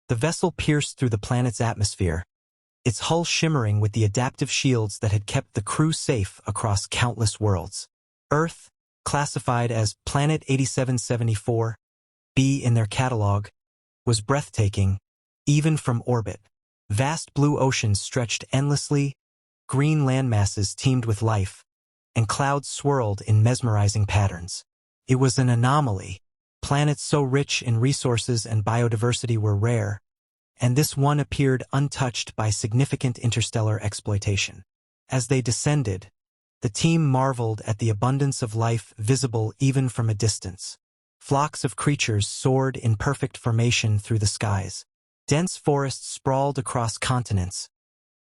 The vessel pierced through the planet's atmosphere, its hull shimmering with the adaptive shields that had kept the crew safe across countless worlds. Earth, classified as Planet 8774, B in their catalog, was breathtaking, even from orbit. Vast blue oceans stretched endlessly, green landmasses teemed with life, and clouds swirled in mesmerizing patterns. It was an anomaly. Planets so rich in resources and biodiversity were rare, and this one appeared untouched by significant interstellar exploitation. As they descended, the team marveled at the abundance of life visible even from a distance. Flocks of creatures soared in perfect formation through the skies. Dense forests sprawled across continents,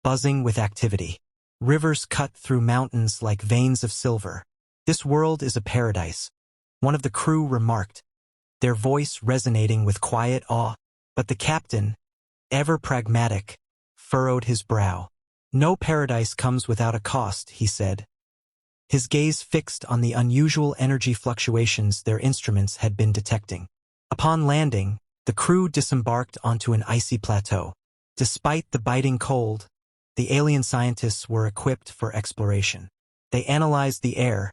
buzzing with activity. Rivers cut through mountains like veins of silver. "This world is a paradise," one of the crew remarked, their voice resonating with quiet awe. But the captain, ever pragmatic, furrowed his brow. "No paradise comes without a cost," he said, his gaze fixed on the unusual energy fluctuations their instruments had been detecting. Upon landing, the crew disembarked onto an icy plateau. Despite the biting cold, the alien scientists were equipped for exploration. They analyzed the air,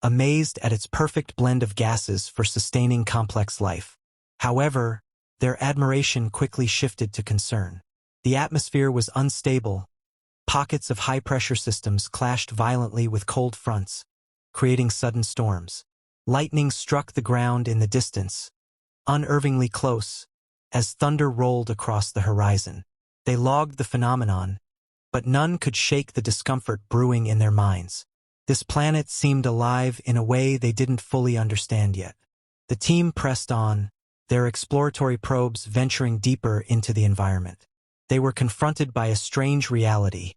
amazed at its perfect blend of gases for sustaining complex life. However, their admiration quickly shifted to concern. The atmosphere was unstable. Pockets of high-pressure systems clashed violently with cold fronts, creating sudden storms. Lightning struck the ground in the distance, unervingly close, as thunder rolled across the horizon. They logged the phenomenon, but none could shake the discomfort brewing in their minds. This planet seemed alive in a way they didn't fully understand yet. The team pressed on, their exploratory probes venturing deeper into the environment. They were confronted by a strange reality.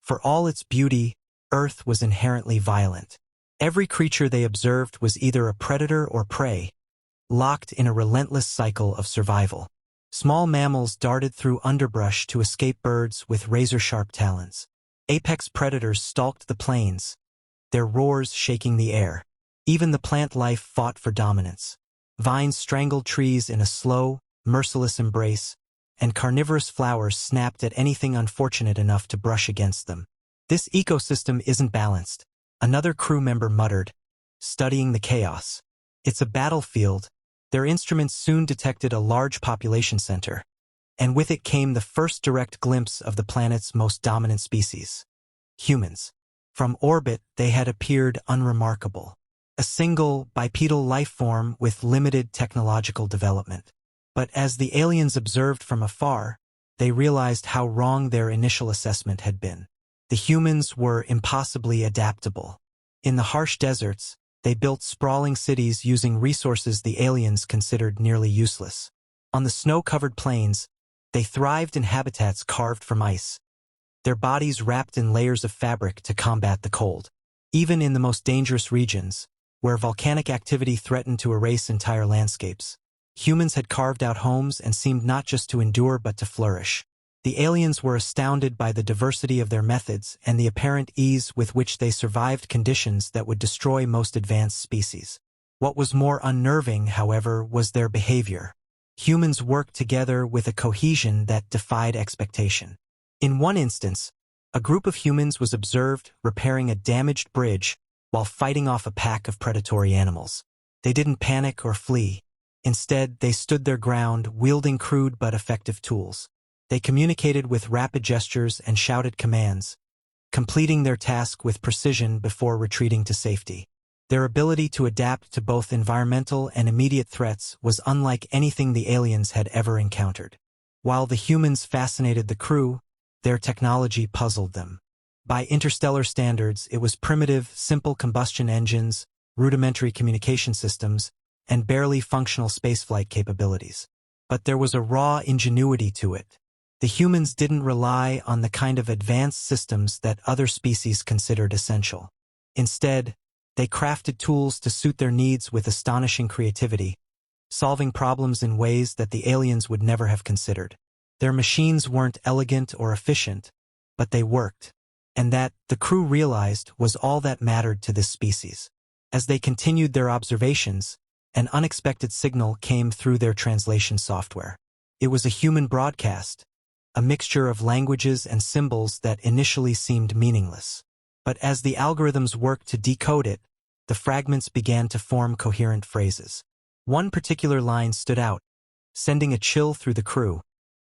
For all its beauty, Earth was inherently violent. Every creature they observed was either a predator or prey, locked in a relentless cycle of survival. Small mammals darted through underbrush to escape birds with razor-sharp talons. Apex predators stalked the plains, their roars shaking the air. Even the plant life fought for dominance. Vines strangled trees in a slow, merciless embrace, and carnivorous flowers snapped at anything unfortunate enough to brush against them. "This ecosystem isn't balanced," another crew member muttered, studying the chaos. "It's a battlefield." Their instruments soon detected a large population center, and with it came the first direct glimpse of the planet's most dominant species: humans. From orbit, they had appeared unremarkable, a single bipedal life form with limited technological development. But as the aliens observed from afar, they realized how wrong their initial assessment had been. The humans were impossibly adaptable. In the harsh deserts, they built sprawling cities using resources the aliens considered nearly useless. On the snow-covered plains, they thrived in habitats carved from ice, their bodies wrapped in layers of fabric to combat the cold. Even in the most dangerous regions, where volcanic activity threatened to erase entire landscapes, humans had carved out homes and seemed not just to endure but to flourish. The aliens were astounded by the diversity of their methods and the apparent ease with which they survived conditions that would destroy most advanced species. What was more unnerving, however, was their behavior. Humans worked together with a cohesion that defied expectation. In one instance, a group of humans was observed repairing a damaged bridge while fighting off a pack of predatory animals. They didn't panic or flee. Instead, they stood their ground, wielding crude but effective tools. They communicated with rapid gestures and shouted commands, completing their task with precision before retreating to safety. Their ability to adapt to both environmental and immediate threats was unlike anything the aliens had ever encountered. While the humans fascinated the crew, their technology puzzled them. By interstellar standards, it was primitive, simple combustion engines, rudimentary communication systems, and barely functional spaceflight capabilities. But there was a raw ingenuity to it. The humans didn't rely on the kind of advanced systems that other species considered essential. Instead, they crafted tools to suit their needs with astonishing creativity, solving problems in ways that the aliens would never have considered. Their machines weren't elegant or efficient, but they worked, and that, the crew realized, was all that mattered to this species. As they continued their observations, an unexpected signal came through their translation software. It was a human broadcast, a mixture of languages and symbols that initially seemed meaningless. But as the algorithms worked to decode it, the fragments began to form coherent phrases. One particular line stood out, sending a chill through the crew.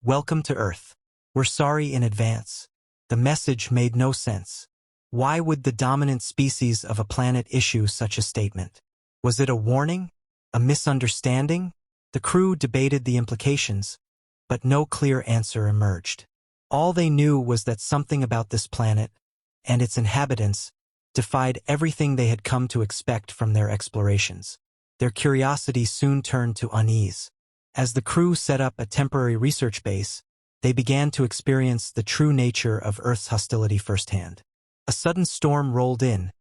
"Welcome to Earth. We're sorry in advance." The message made no sense. Why would the dominant species of a planet issue such a statement? Was it a warning? A misunderstanding? The crew debated the implications, but no clear answer emerged. All they knew was that something about this planet, and its inhabitants, defied everything they had come to expect from their explorations. Their curiosity soon turned to unease. As the crew set up a temporary research base, they began to experience the true nature of Earth's hostility firsthand. A sudden storm rolled in,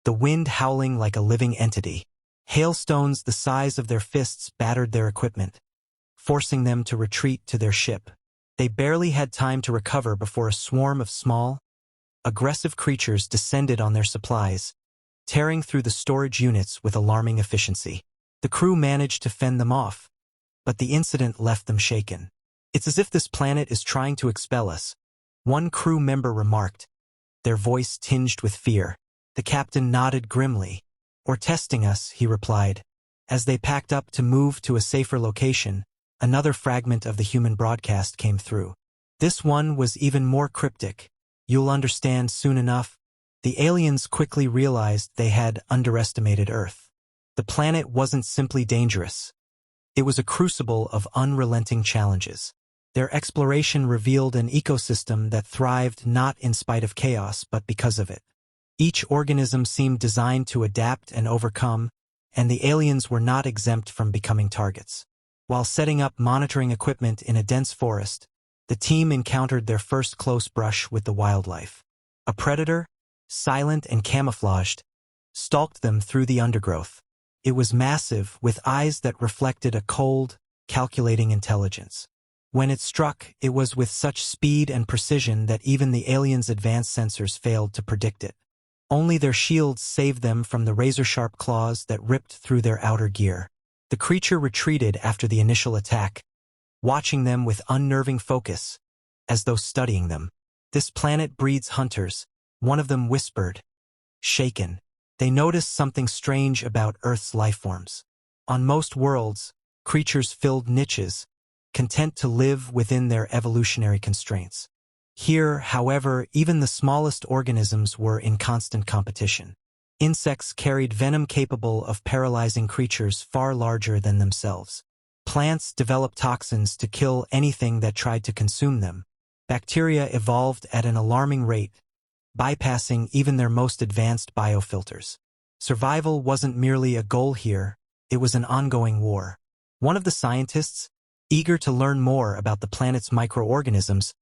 the wind howling like a living entity. Hailstones the size of their fists battered their equipment, forcing them to retreat to their ship. They barely had time to recover before a swarm of small, aggressive creatures descended on their supplies, tearing through the storage units with alarming efficiency. The crew managed to fend them off, but the incident left them shaken. "It's as if this planet is trying to expel us," one crew member remarked, their voice tinged with fear. The captain nodded grimly. "Or testing us," he replied. As they packed up to move to a safer location, another fragment of the human broadcast came through. This one was even more cryptic. "You'll understand soon enough." The aliens quickly realized they had underestimated Earth. The planet wasn't simply dangerous. It was a crucible of unrelenting challenges. Their exploration revealed an ecosystem that thrived not in spite of chaos but because of it. Each organism seemed designed to adapt and overcome, and the aliens were not exempt from becoming targets. While setting up monitoring equipment in a dense forest, the team encountered their first close brush with the wildlife. A predator, silent and camouflaged, stalked them through the undergrowth. It was massive, with eyes that reflected a cold, calculating intelligence. When it struck, it was with such speed and precision that even the aliens' advanced sensors failed to predict it. Only their shields saved them from the razor-sharp claws that ripped through their outer gear. The creature retreated after the initial attack, watching them with unnerving focus, as though studying them. "This planet breeds hunters," one of them whispered. Shaken, they noticed something strange about Earth's lifeforms. On most worlds, creatures filled niches, content to live within their evolutionary constraints. Here, however, even the smallest organisms were in constant competition. Insects carried venom capable of paralyzing creatures far larger than themselves. Plants developed toxins to kill anything that tried to consume them. Bacteria evolved at an alarming rate, bypassing even their most advanced biofilters. Survival wasn't merely a goal here, it was an ongoing war. One of the scientists, eager to learn more about the planet's microorganisms,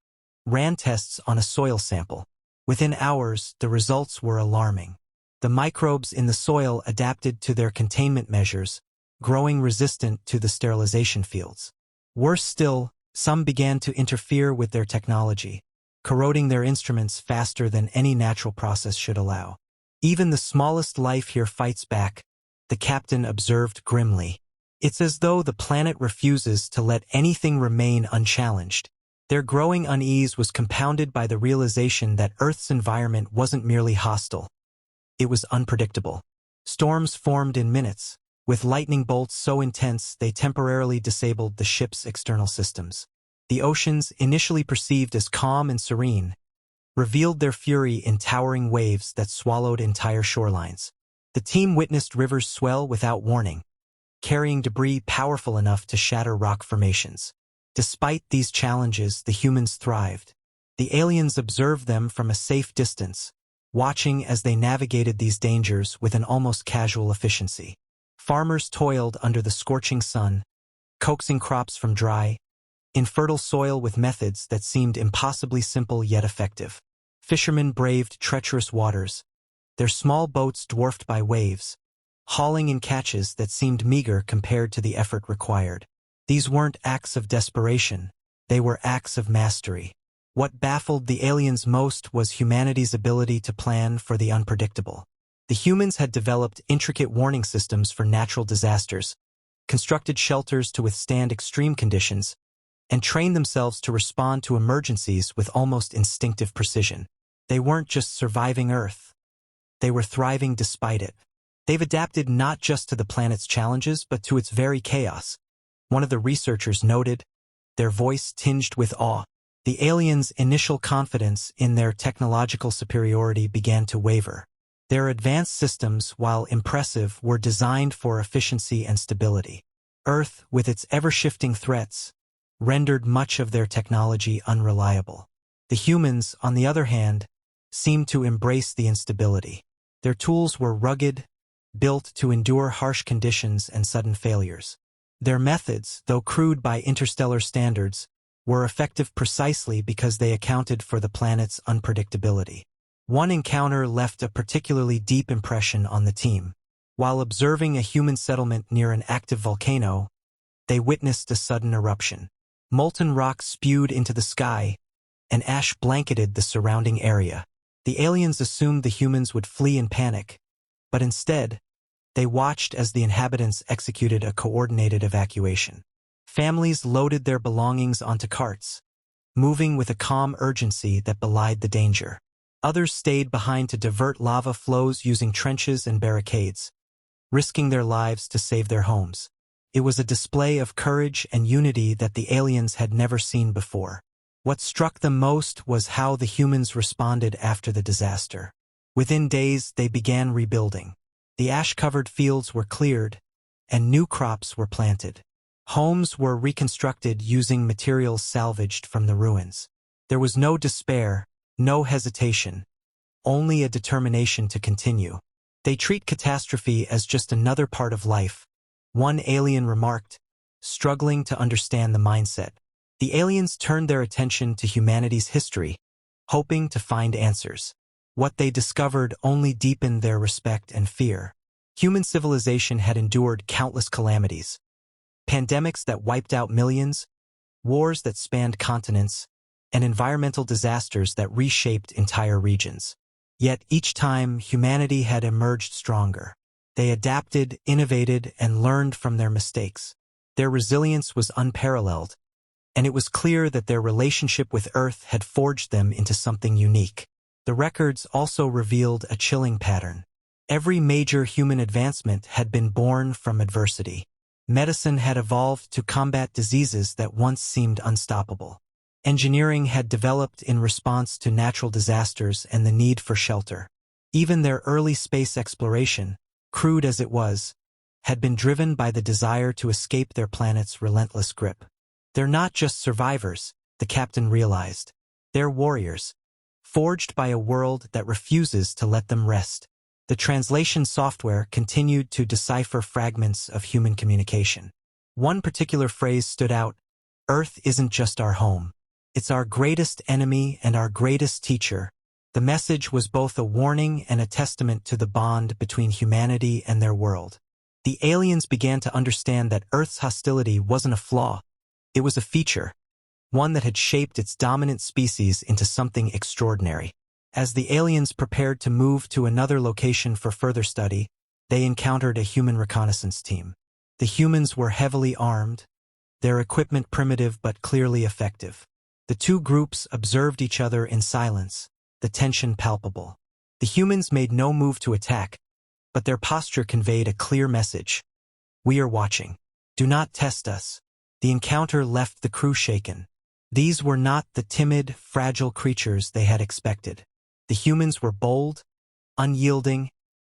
ran tests on a soil sample. Within hours, the results were alarming. The microbes in the soil adapted to their containment measures, growing resistant to the sterilization fields. Worse still, some began to interfere with their technology, corroding their instruments faster than any natural process should allow. "Even the smallest life here fights back," the captain observed grimly. "It's as though the planet refuses to let anything remain unchallenged." Their growing unease was compounded by the realization that Earth's environment wasn't merely hostile. It was unpredictable. Storms formed in minutes, with lightning bolts so intense they temporarily disabled the ship's external systems. The oceans, initially perceived as calm and serene, revealed their fury in towering waves that swallowed entire shorelines. The team witnessed rivers swell without warning, carrying debris powerful enough to shatter rock formations. Despite these challenges, the humans thrived. The aliens observed them from a safe distance, watching as they navigated these dangers with an almost casual efficiency. Farmers toiled under the scorching sun, coaxing crops from dry, infertile soil with methods that seemed impossibly simple yet effective. Fishermen braved treacherous waters, their small boats dwarfed by waves, hauling in catches that seemed meager compared to the effort required. These weren't acts of desperation, they were acts of mastery. What baffled the aliens most was humanity's ability to plan for the unpredictable. The humans had developed intricate warning systems for natural disasters, constructed shelters to withstand extreme conditions, and trained themselves to respond to emergencies with almost instinctive precision. They weren't just surviving Earth. They were thriving despite it. They've adapted not just to the planet's challenges, but to its very chaos. One of the researchers noted, their voice tinged with awe. The aliens' initial confidence in their technological superiority began to waver. Their advanced systems, while impressive, were designed for efficiency and stability. Earth, with its ever-shifting threats, rendered much of their technology unreliable. The humans, on the other hand, seemed to embrace the instability. Their tools were rugged, built to endure harsh conditions and sudden failures. Their methods, though crude by interstellar standards, were effective precisely because they accounted for the planet's unpredictability. One encounter left a particularly deep impression on the team. While observing a human settlement near an active volcano, they witnessed a sudden eruption. Molten rock spewed into the sky, and ash blanketed the surrounding area. The aliens assumed the humans would flee in panic, but instead, they watched as the inhabitants executed a coordinated evacuation. Families loaded their belongings onto carts, moving with a calm urgency that belied the danger. Others stayed behind to divert lava flows using trenches and barricades, risking their lives to save their homes. It was a display of courage and unity that the aliens had never seen before. What struck them most was how the humans responded after the disaster. Within days, they began rebuilding. The ash-covered fields were cleared, and new crops were planted. Homes were reconstructed using materials salvaged from the ruins. There was no despair, no hesitation, only a determination to continue. They treat catastrophe as just another part of life, one alien remarked, struggling to understand the mindset. The aliens turned their attention to humanity's history, hoping to find answers. What they discovered only deepened their respect and fear. Human civilization had endured countless calamities. Pandemics that wiped out millions, wars that spanned continents, and environmental disasters that reshaped entire regions. Yet each time, humanity had emerged stronger. They adapted, innovated, and learned from their mistakes. Their resilience was unparalleled, and it was clear that their relationship with Earth had forged them into something unique. The records also revealed a chilling pattern. Every major human advancement had been born from adversity. Medicine had evolved to combat diseases that once seemed unstoppable. Engineering had developed in response to natural disasters and the need for shelter. Even their early space exploration, crude as it was, had been driven by the desire to escape their planet's relentless grip. They're not just survivors, the captain realized. They're warriors, forged by a world that refuses to let them rest. The translation software continued to decipher fragments of human communication. One particular phrase stood out: Earth isn't just our home. It's our greatest enemy and our greatest teacher. The message was both a warning and a testament to the bond between humanity and their world. The aliens began to understand that Earth's hostility wasn't a flaw. It was a feature, one that had shaped its dominant species into something extraordinary. As the aliens prepared to move to another location for further study, they encountered a human reconnaissance team. The humans were heavily armed, their equipment primitive but clearly effective. The two groups observed each other in silence, the tension palpable. The humans made no move to attack, but their posture conveyed a clear message. We are watching. Do not test us. The encounter left the crew shaken. These were not the timid, fragile creatures they had expected. The humans were bold, unyielding,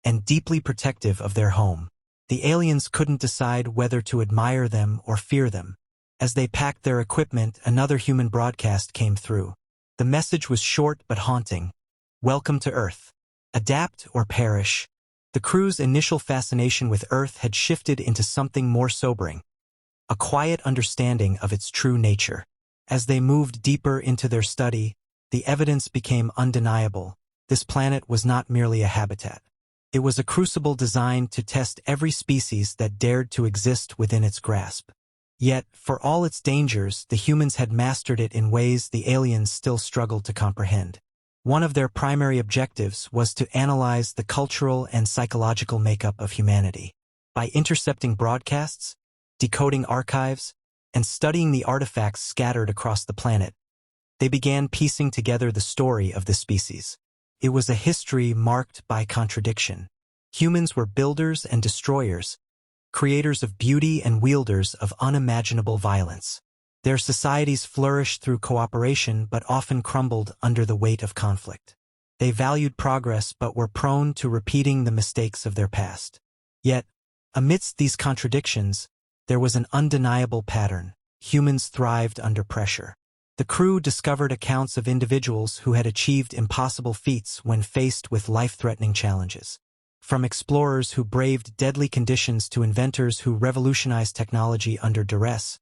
and deeply protective of their home. The aliens couldn't decide whether to admire them or fear them. As they packed their equipment, another human broadcast came through. The message was short but haunting. Welcome to Earth. Adapt or perish. The crew's initial fascination with Earth had shifted into something more sobering, a quiet understanding of its true nature. As they moved deeper into their study, the evidence became undeniable. This planet was not merely a habitat. It was a crucible designed to test every species that dared to exist within its grasp. Yet, for all its dangers, the humans had mastered it in ways the aliens still struggled to comprehend. One of their primary objectives was to analyze the cultural and psychological makeup of humanity. By intercepting broadcasts, decoding archives, and studying the artifacts scattered across the planet, they began piecing together the story of the species. It was a history marked by contradiction. Humans were builders and destroyers, creators of beauty and wielders of unimaginable violence. Their societies flourished through cooperation but often crumbled under the weight of conflict. They valued progress but were prone to repeating the mistakes of their past. Yet, amidst these contradictions, there was an undeniable pattern. Humans thrived under pressure. The crew discovered accounts of individuals who had achieved impossible feats when faced with life-threatening challenges. From explorers who braved deadly conditions to inventors who revolutionized technology under duress,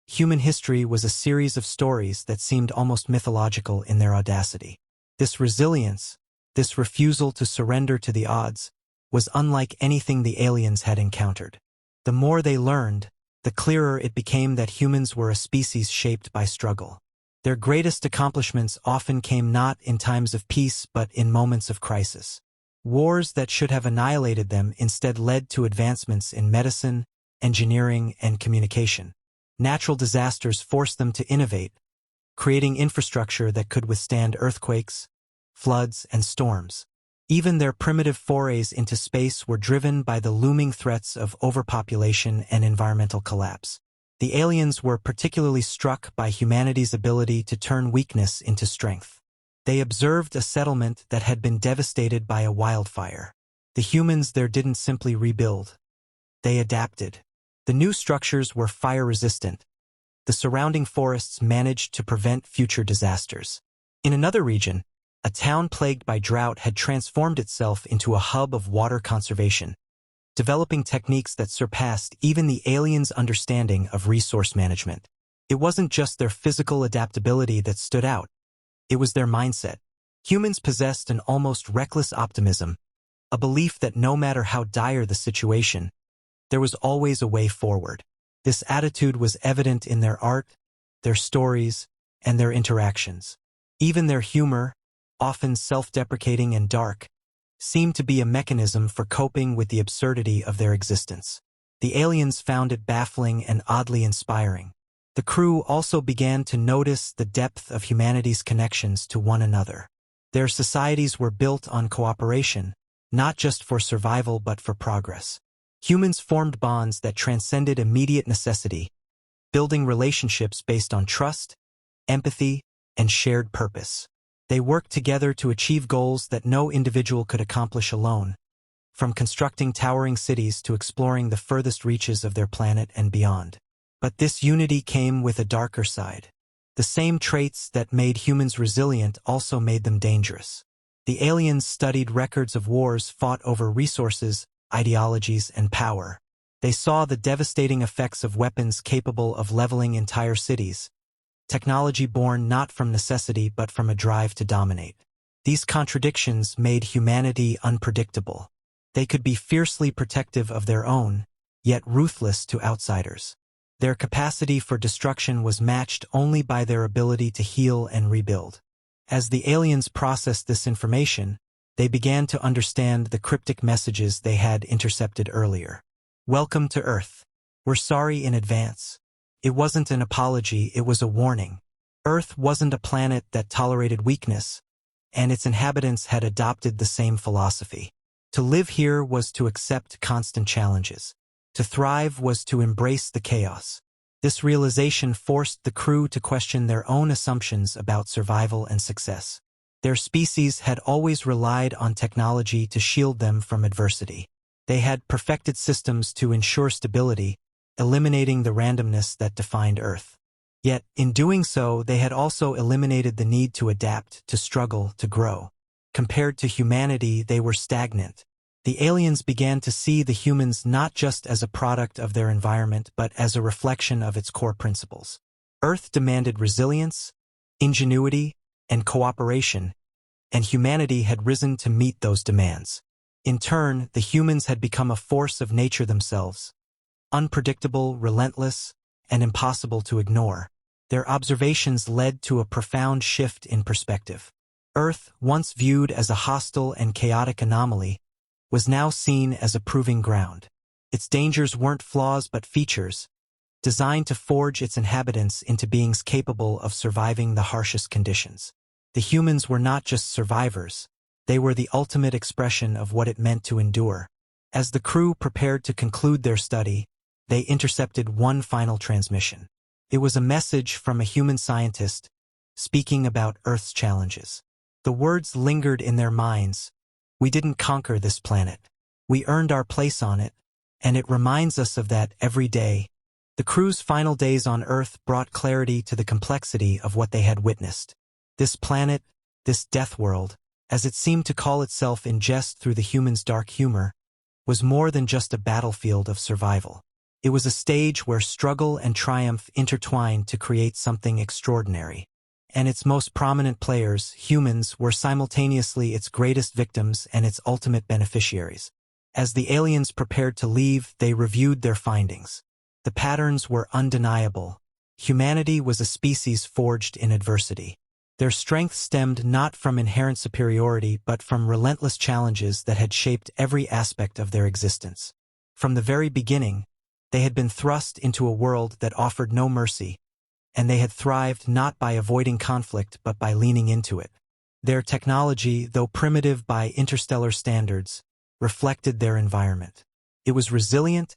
human history was a series of stories that seemed almost mythological in their audacity. This resilience, this refusal to surrender to the odds, was unlike anything the aliens had encountered. The more they learned, the clearer it became that humans were a species shaped by struggle. Their greatest accomplishments often came not in times of peace but in moments of crisis. Wars that should have annihilated them instead led to advancements in medicine, engineering, and communication. Natural disasters forced them to innovate, creating infrastructure that could withstand earthquakes, floods, and storms. Even their primitive forays into space were driven by the looming threats of overpopulation and environmental collapse. The aliens were particularly struck by humanity's ability to turn weakness into strength. They observed a settlement that had been devastated by a wildfire. The humans there didn't simply rebuild. They adapted. The new structures were fire-resistant. The surrounding forests managed to prevent future disasters. In another region, a town plagued by drought had transformed itself into a hub of water conservation, developing techniques that surpassed even the aliens' understanding of resource management. It wasn't just their physical adaptability that stood out. It was their mindset. Humans possessed an almost reckless optimism, a belief that no matter how dire the situation, there was always a way forward. This attitude was evident in their art, their stories, and their interactions. Even their humor, often self-deprecating and dark, seemed to be a mechanism for coping with the absurdity of their existence. The aliens found it baffling and oddly inspiring. The crew also began to notice the depth of humanity's connections to one another. Their societies were built on cooperation, not just for survival but for progress. Humans formed bonds that transcended immediate necessity, building relationships based on trust, empathy, and shared purpose. They worked together to achieve goals that no individual could accomplish alone, from constructing towering cities to exploring the furthest reaches of their planet and beyond. But this unity came with a darker side. The same traits that made humans resilient also made them dangerous. The aliens studied records of wars fought over resources, ideologies, and power. They saw the devastating effects of weapons capable of leveling entire cities, technology born not from necessity but from a drive to dominate. These contradictions made humanity unpredictable. They could be fiercely protective of their own, yet ruthless to outsiders. Their capacity for destruction was matched only by their ability to heal and rebuild. As the aliens processed this information, they began to understand the cryptic messages they had intercepted earlier. "Welcome to Earth. We're sorry in advance." It wasn't an apology, it was a warning. Earth wasn't a planet that tolerated weakness, and its inhabitants had adopted the same philosophy. To live here was to accept constant challenges. To thrive was to embrace the chaos. This realization forced the crew to question their own assumptions about survival and success. Their species had always relied on technology to shield them from adversity. They had perfected systems to ensure stability, eliminating the randomness that defined Earth. Yet, in doing so, they had also eliminated the need to adapt, to struggle, to grow. Compared to humanity, they were stagnant. The aliens began to see the humans not just as a product of their environment, but as a reflection of its core principles. Earth demanded resilience, ingenuity, and cooperation, and humanity had risen to meet those demands. In turn, the humans had become a force of nature themselves, unpredictable, relentless, and impossible to ignore. Their observations led to a profound shift in perspective. Earth, once viewed as a hostile and chaotic anomaly, was now seen as a proving ground. Its dangers weren't flaws but features, designed to forge its inhabitants into beings capable of surviving the harshest conditions. The humans were not just survivors, they were the ultimate expression of what it meant to endure. As the crew prepared to conclude their study, they intercepted one final transmission. It was a message from a human scientist speaking about Earth's challenges. The words lingered in their minds. We didn't conquer this planet. We earned our place on it, and it reminds us of that every day. The crew's final days on Earth brought clarity to the complexity of what they had witnessed. This planet, this Deathworld, as it seemed to call itself in jest through the humans' dark humor, was more than just a battlefield of survival. It was a stage where struggle and triumph intertwined to create something extraordinary. And its most prominent players, humans, were simultaneously its greatest victims and its ultimate beneficiaries. As the aliens prepared to leave, they reviewed their findings. The patterns were undeniable. Humanity was a species forged in adversity. Their strength stemmed not from inherent superiority but from relentless challenges that had shaped every aspect of their existence. From the very beginning, they had been thrust into a world that offered no mercy, and they had thrived not by avoiding conflict but by leaning into it. Their technology, though primitive by interstellar standards, reflected their environment. It was resilient,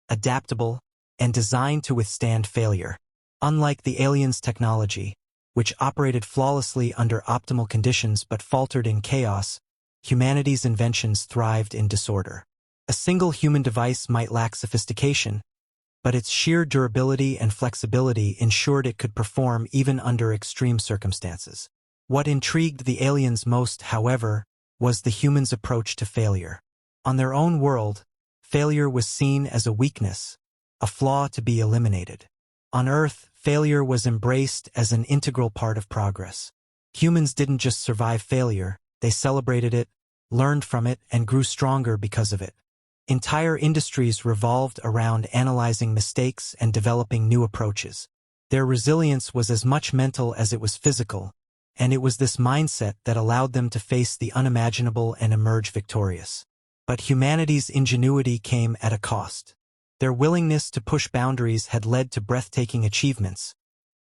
adaptable, and designed to withstand failure. Unlike the aliens' technology, which operated flawlessly under optimal conditions but faltered in chaos, humanity's inventions thrived in disorder. A single human device might lack sophistication, but its sheer durability and flexibility ensured it could perform even under extreme circumstances. What intrigued the aliens most, however, was the humans' approach to failure. On their own world, failure was seen as a weakness, a flaw to be eliminated. On Earth, failure was embraced as an integral part of progress. Humans didn't just survive failure, they celebrated it, learned from it, and grew stronger because of it. Entire industries revolved around analyzing mistakes and developing new approaches. Their resilience was as much mental as it was physical, and it was this mindset that allowed them to face the unimaginable and emerge victorious. But humanity's ingenuity came at a cost. Their willingness to push boundaries had led to breathtaking achievements,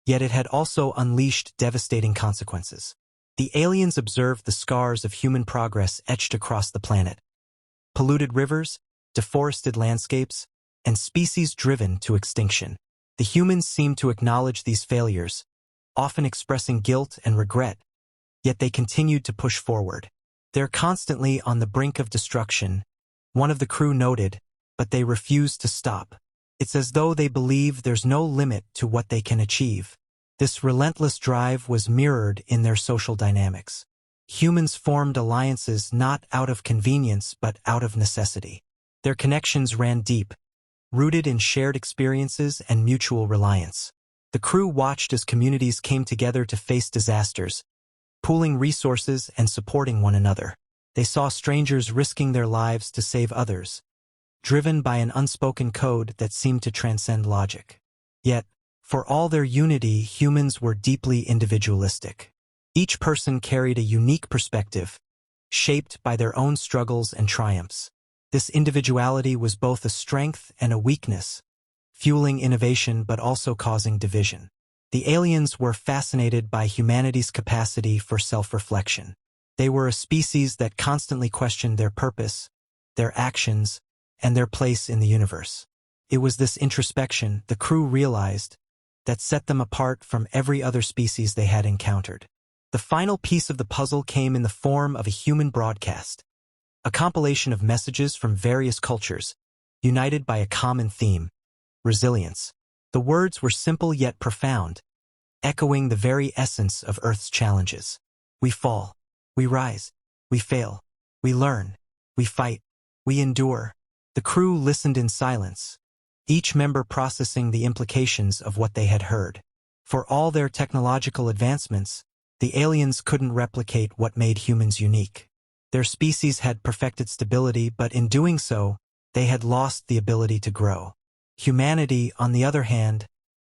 yet it had also unleashed devastating consequences. The aliens observed the scars of human progress etched across the planet. Polluted rivers, deforested landscapes, and species driven to extinction. The humans seemed to acknowledge these failures, often expressing guilt and regret, yet they continued to push forward. They're constantly on the brink of destruction, one of the crew noted, but they refuse to stop. It's as though they believe there's no limit to what they can achieve. This relentless drive was mirrored in their social dynamics. Humans formed alliances not out of convenience but out of necessity. Their connections ran deep, rooted in shared experiences and mutual reliance. The crew watched as communities came together to face disasters, pooling resources and supporting one another. They saw strangers risking their lives to save others, driven by an unspoken code that seemed to transcend logic. Yet, for all their unity, humans were deeply individualistic. Each person carried a unique perspective, shaped by their own struggles and triumphs. This individuality was both a strength and a weakness, fueling innovation but also causing division. The aliens were fascinated by humanity's capacity for self-reflection. They were a species that constantly questioned their purpose, their actions, and their place in the universe. It was this introspection, the crew realized, that set them apart from every other species they had encountered. The final piece of the puzzle came in the form of a human broadcast, a compilation of messages from various cultures, united by a common theme: resilience. The words were simple yet profound, echoing the very essence of Earth's challenges. We fall, we rise, we fail, we learn, we fight, we endure. The crew listened in silence, each member processing the implications of what they had heard. For all their technological advancements, the aliens couldn't replicate what made humans unique. Their species had perfected stability, but in doing so, they had lost the ability to grow. Humanity, on the other hand,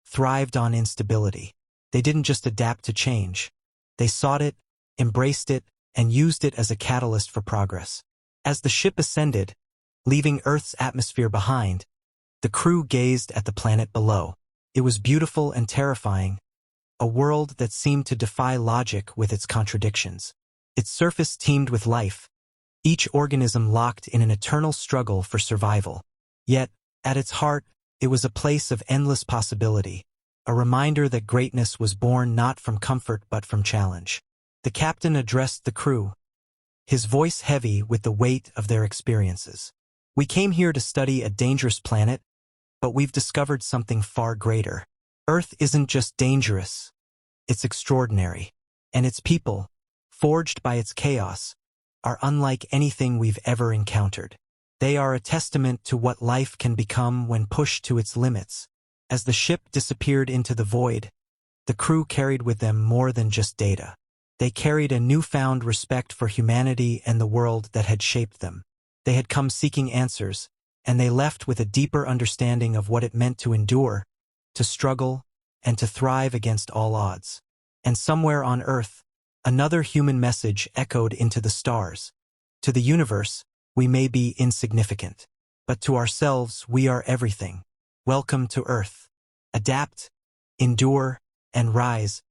thrived on instability. They didn't just adapt to change. They sought it, embraced it, and used it as a catalyst for progress. As the ship ascended, leaving Earth's atmosphere behind, The crew gazed at the planet below. It was beautiful and terrifying, a world that seemed to defy logic with its contradictions. Its surface teemed with life, each organism locked in an eternal struggle for survival. Yet, at its heart, it was a place of endless possibility, a reminder that greatness was born not from comfort but from challenge. The captain addressed the crew, his voice heavy with the weight of their experiences. "We came here to study a dangerous planet, but we've discovered something far greater. Earth isn't just dangerous, it's extraordinary. And its people, forged by its chaos, are unlike anything we've ever encountered. They are a testament to what life can become when pushed to its limits." As the ship disappeared into the void, the crew carried with them more than just data. They carried a newfound respect for humanity and the world that had shaped them. They had come seeking answers, and they left with a deeper understanding of what it meant to endure, to struggle, and to thrive against all odds. And somewhere on Earth, another human message echoed into the stars. To the universe, we may be insignificant, but to ourselves we are everything. Welcome to Earth. Adapt, endure, and rise,